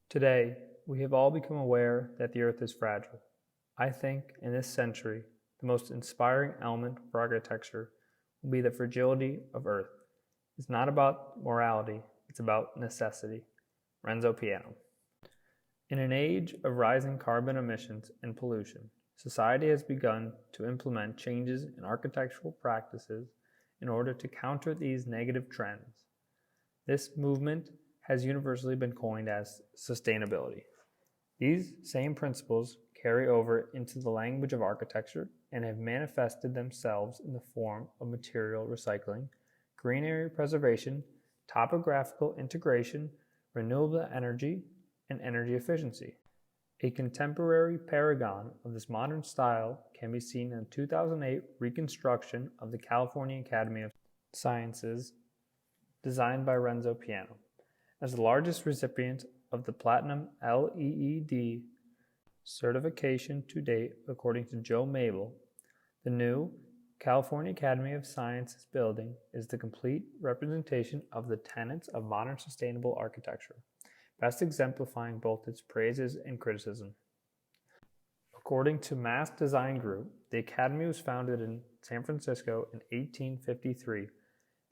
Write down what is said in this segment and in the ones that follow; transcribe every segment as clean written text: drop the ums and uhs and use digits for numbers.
Today, we have all become aware that the earth is fragile. I think in this century, the most inspiring element for architecture will be the fragility of earth. It's not about morality, it's about necessity. Renzo Piano. In an age of rising carbon emissions and pollution, society has begun to implement changes in architectural practices in order to counter these negative trends. This movement has universally been coined as sustainability. These same principles carry over into the language of architecture and have manifested themselves in the form of material recycling, green area preservation, topographical integration, renewable energy, and energy efficiency. A contemporary paragon of this modern style can be seen in the 2008 reconstruction of the California Academy of Sciences, designed by Renzo Piano. As the largest recipient of the Platinum LEED certification to date, according to Joe Mabel, the new California Academy of Sciences building is the complete representation of the tenets of modern sustainable architecture, best exemplifying both its praises and criticism. According to Mass Design Group, the Academy was founded in San Francisco in 1853.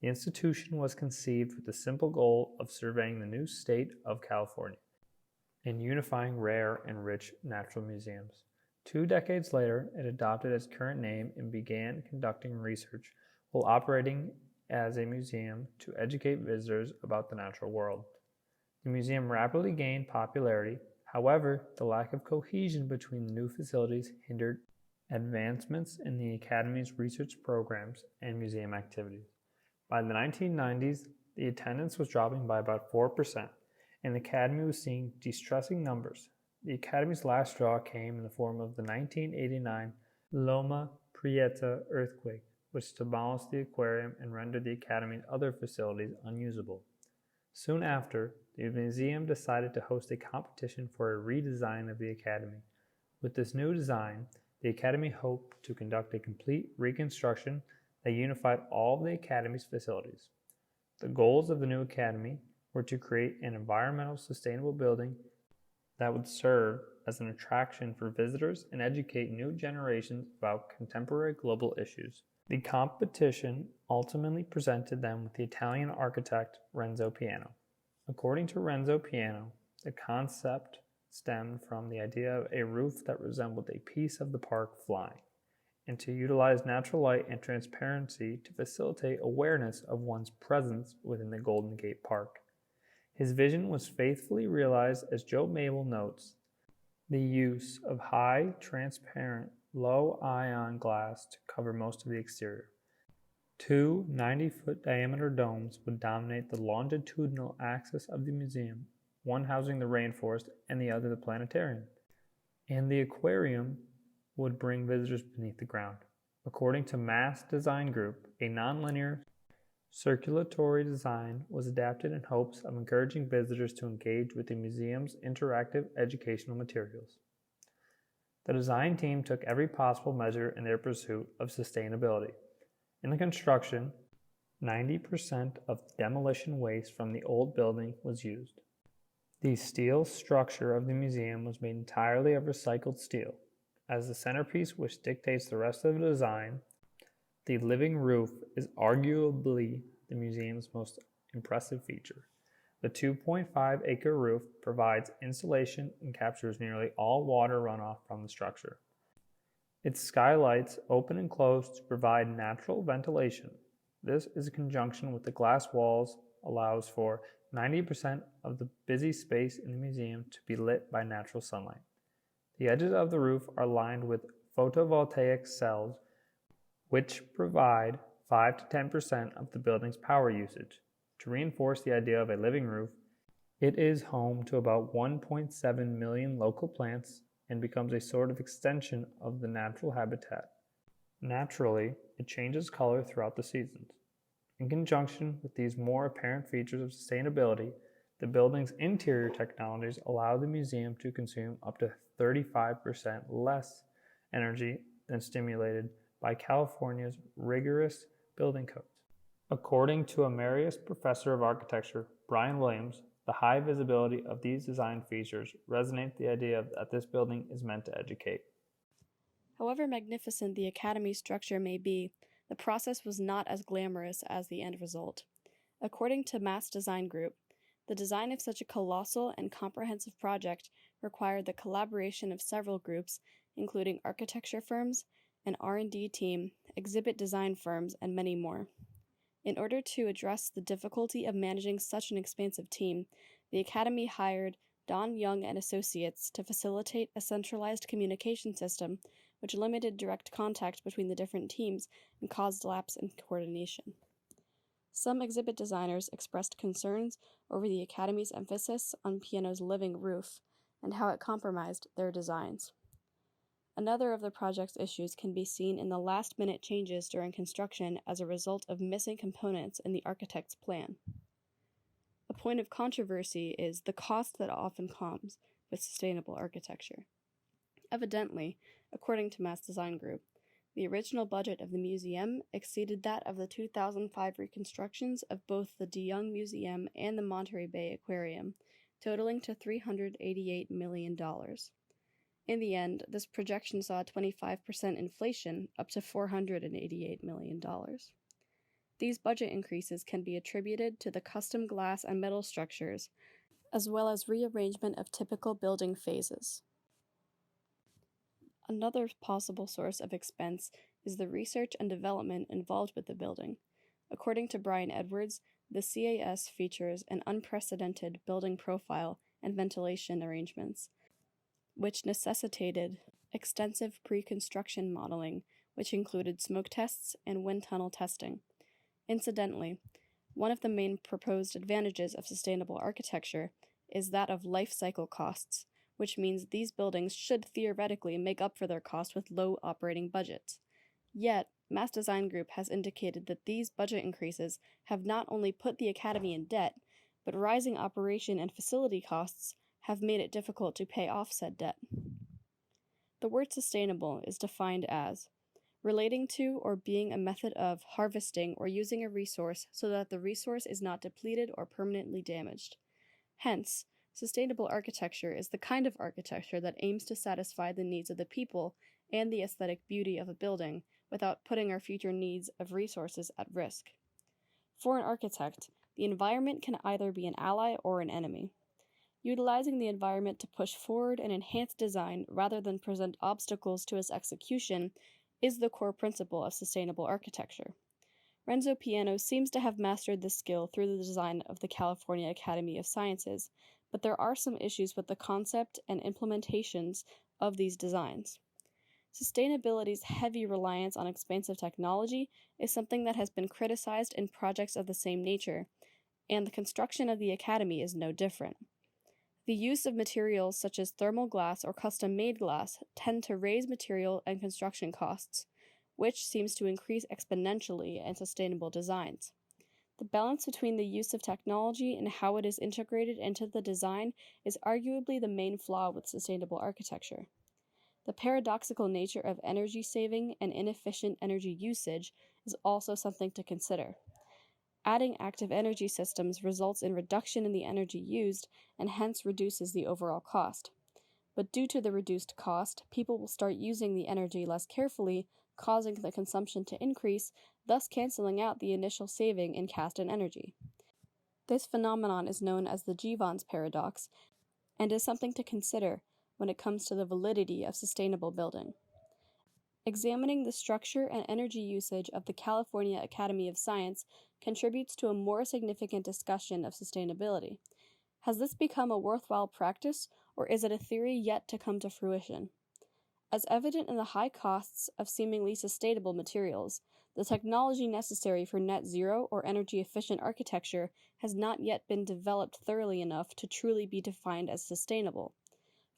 The institution was conceived with the simple goal of surveying the new state of California and unifying rare and rich natural museums. 2 decades later, it adopted its current name and began conducting research while operating as a museum to educate visitors about the natural world. The museum rapidly gained popularity. However, the lack of cohesion between the new facilities hindered advancements in the Academy's research programs and museum activities. By the 1990s, the attendance was dropping by about 4%, and the Academy was seeing distressing numbers. The Academy's last straw came in the form of the 1989 Loma Prieta earthquake, which demolished the aquarium and rendered the Academy's other facilities unusable. Soon after, the museum decided to host a competition for a redesign of the Academy. With this new design, the Academy hoped to conduct a complete reconstruction that unified all of the Academy's facilities. The goals of the new Academy were to create an environmental sustainable building that would serve as an attraction for visitors and educate new generations about contemporary global issues. The competition ultimately presented them with the Italian architect Renzo Piano. According to Renzo Piano, the concept stemmed from the idea of a roof that resembled a piece of the park flying, and to utilize natural light and transparency to facilitate awareness of one's presence within the Golden Gate Park. His vision was faithfully realized, as Joe Mabel notes, the use of high, transparent, low-ion glass to cover most of the exterior. 2 90-foot diameter domes would dominate the longitudinal axis of the museum, one housing the rainforest and the other the planetarium. And the aquarium would bring visitors beneath the ground. According to Mass Design Group, a nonlinear circulatory design was adapted in hopes of encouraging visitors to engage with the museum's interactive educational materials. The design team took every possible measure in their pursuit of sustainability. In the construction, 90% of demolition waste from the old building was used. The steel structure of the museum was made entirely of recycled steel. As the centerpiece which dictates the rest of the design, the living roof is arguably the museum's most impressive feature. The 2.5-acre roof provides insulation and captures nearly all water runoff from the structure. Its skylights open and close to provide natural ventilation. This, in conjunction with the glass walls, allows for 90% of the busy space in the museum to be lit by natural sunlight. The edges of the roof are lined with photovoltaic cells, which provide 5 to 10% of the building's power usage. To reinforce the idea of a living roof, it is home to about 1.7 million local plants and becomes a sort of extension of the natural habitat. Naturally, it changes color throughout the seasons. In conjunction with these more apparent features of sustainability, the building's interior technologies allow the museum to consume up to 35% less energy than stimulated by California's rigorous building codes. According to Emeritus Professor of Architecture Brian Williams, The high visibility of these design features resonate the idea that this building is meant to educate. However magnificent the Academy's structure may be, the process was not as glamorous as the end result. According to Mass Design Group, the design of such a colossal and comprehensive project required the collaboration of several groups, including architecture firms, an R&D team, exhibit design firms, and many more. In order to address the difficulty of managing such an expansive team, the Academy hired Don Young and Associates to facilitate a centralized communication system which limited direct contact between the different teams and caused lapse in coordination. Some exhibit designers expressed concerns over the Academy's emphasis on Piano's living roof and how it compromised their designs. Another of the project's issues can be seen in the last-minute changes during construction as a result of missing components in the architect's plan. A point of controversy is the cost that often comes with sustainable architecture. Evidently, according to Mass Design Group, the original budget of the museum exceeded that of the 2005 reconstructions of both the De Young Museum and the Monterey Bay Aquarium, totaling to $388 million. In the end, this projection saw a 25% inflation, up to $488 million. These budget increases can be attributed to the custom glass and metal structures, as well as rearrangement of typical building phases. Another possible source of expense is the research and development involved with the building. According to Brian Edwards, the CAS features an unprecedented building profile and ventilation arrangements, which necessitated extensive pre-construction modeling, which included smoke tests and wind tunnel testing. Incidentally, one of the main proposed advantages of sustainable architecture is that of life cycle costs, which means these buildings should theoretically make up for their cost with low operating budgets. Yet, Mass Design Group has indicated that these budget increases have not only put the Academy in debt, but rising operation and facility costs have made it difficult to pay off said debt. The word sustainable is defined as relating to or being a method of harvesting or using a resource so that the resource is not depleted or permanently damaged. Hence, sustainable architecture is the kind of architecture that aims to satisfy the needs of the people and the aesthetic beauty of a building without putting our future needs of resources at risk. For an architect, the environment can either be an ally or an enemy. Utilizing the environment to push forward and enhance design rather than present obstacles to its execution is the core principle of sustainable architecture. Renzo Piano seems to have mastered this skill through the design of the California Academy of Sciences, but there are some issues with the concept and implementations of these designs. Sustainability's heavy reliance on expensive technology is something that has been criticized in projects of the same nature, and the construction of the Academy is no different. The use of materials such as thermal glass or custom-made glass tend to raise material and construction costs, which seems to increase exponentially in sustainable designs. The balance between the use of technology and how it is integrated into the design is arguably the main flaw with sustainable architecture. The paradoxical nature of energy saving and inefficient energy usage is also something to consider. Adding active energy systems results in reduction in the energy used and hence reduces the overall cost. But due to the reduced cost, people will start using the energy less carefully, causing the consumption to increase, thus canceling out the initial saving in cost and energy. This phenomenon is known as the Jevons paradox and is something to consider when it comes to the validity of sustainable building. Examining the structure and energy usage of the California Academy of Science contributes to a more significant discussion of sustainability. Has this become a worthwhile practice, or is it a theory yet to come to fruition? As evident in the high costs of seemingly sustainable materials, the technology necessary for net zero or energy-efficient architecture has not yet been developed thoroughly enough to truly be defined as sustainable.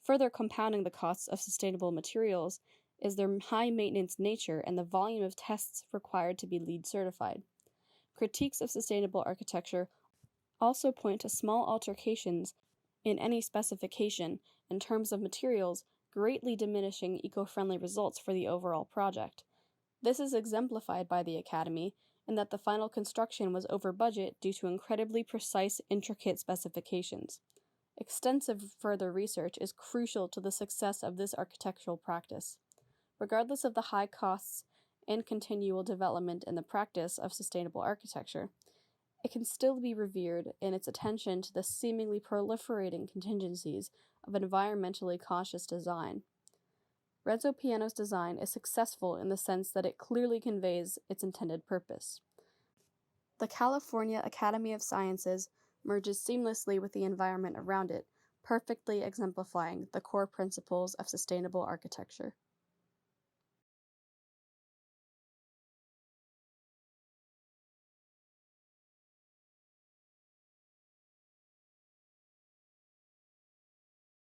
Further compounding the costs of sustainable materials is their high maintenance nature and the volume of tests required to be LEED certified. Critiques of sustainable architecture also point to small alterations in any specification in terms of materials, greatly diminishing eco-friendly results for the overall project. This is exemplified by the Academy, and that the final construction was over budget due to incredibly precise, intricate specifications. Extensive further research is crucial to the success of this architectural practice. Regardless of the high costs and continual development in the practice of sustainable architecture, it can still be revered in its attention to the seemingly proliferating contingencies of environmentally conscious design. Renzo Piano's design is successful in the sense that it clearly conveys its intended purpose. The California Academy of Sciences merges seamlessly with the environment around it, perfectly exemplifying the core principles of sustainable architecture.